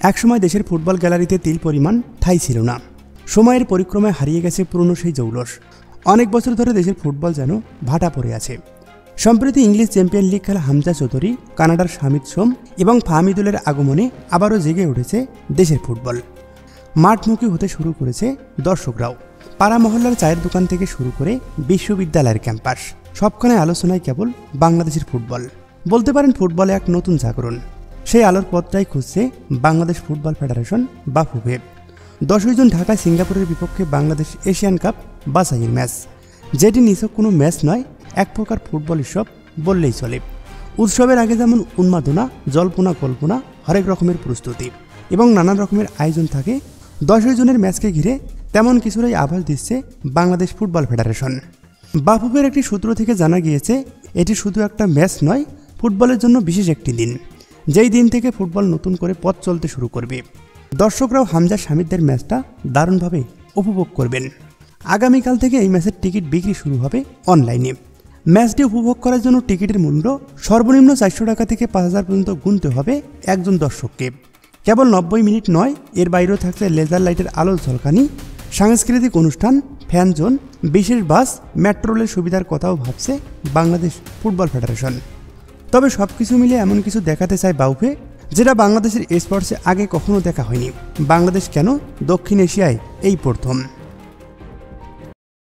একসময় দেশের ফুটবল গ্যালারিতে তিল পরিমাণ ঠাঁই ছিল না। সময়ের পরিক্রমায় হারিয়ে গেছে পুরনো সেই জৌলস। অনেক বছর ধরে দেশের ফুটবল যেন ভাটা পড়ে আছে। সম্প্রতি ইংলিশ চ্যাম্পিয়ন লিগ খেলা হামজা চৌধুরী, কানাডার শামিদ সোম এবং ফাহমিদুলের আগমনে আবারও জেগে উঠেছে দেশের ফুটবল। মাঠমুখী হতে শুরু করেছে দর্শকরাও। পাড়া মহল্লার চায়ের দোকান থেকে শুরু করে বিশ্ববিদ্যালয়ের ক্যাম্পাস, সবখানে আলোচনায় কেবল বাংলাদেশের ফুটবল। বলতে পারেন ফুটবলে এক নতুন জাগরণ। সেই আলোর পথটাই খুঁজছে বাংলাদেশ ফুটবল ফেডারেশন বা ফুফে। 10ই জুন ঢাকায় সিঙ্গাপুরের বিপক্ষে বাংলাদেশ এশিয়ান কাপ বাছাইয়ের ম্যাচ, যেটি নিছক কোনো ম্যাচ নয়, এক প্রকার ফুটবল উৎসব বললেই চলে। উৎসবের আগে যেমন উন্মাদনা, জল্পনা কল্পনা, হরেক রকমের প্রস্তুতি এবং নানান রকমের আয়োজন থাকে, 10ই জুনের ম্যাচকে ঘিরে তেমন কিছুরই আভাস দিচ্ছে বাংলাদেশ ফুটবল ফেডারেশন। বাফুফের একটি সূত্র থেকে জানা গিয়েছে, এটি শুধু একটা ম্যাচ নয়, ফুটবলের জন্য বিশেষ একটি দিন, যেই দিন থেকে ফুটবল নতুন করে পথ চলতে শুরু করবে। দর্শকরাও হামজা শামিদদের ম্যাচটা দারুণভাবে উপভোগ করবেন। আগামীকাল থেকে এই ম্যাচের টিকিট বিক্রি শুরু হবে অনলাইনে। ম্যাচটি উপভোগ করার জন্য টিকিটের মূল্য সর্বনিম্ন 400 টাকা থেকে 5000 পর্যন্ত গুনতে হবে একজন দর্শককে। কেবল 90 মিনিট নয়, এর বাইরেও থাকছে লেজার লাইটের আলোর ঝলকানি, সাংস্কৃতিক অনুষ্ঠান, ফ্যান জোন, বিশেষ বাস, মেট্রো রেলের সুবিধার কথাও ভাবছে বাংলাদেশ ফুটবল ফেডারেশন। তবে সব কিছু মিলে এমন কিছু দেখাতে চায় বাউফে, যেটা বাংলাদেশের স্পোর্টসে আগে কখনো দেখা হয়নি। বাংলাদেশ কেন, দক্ষিণ এশিয়ায় এই প্রথম।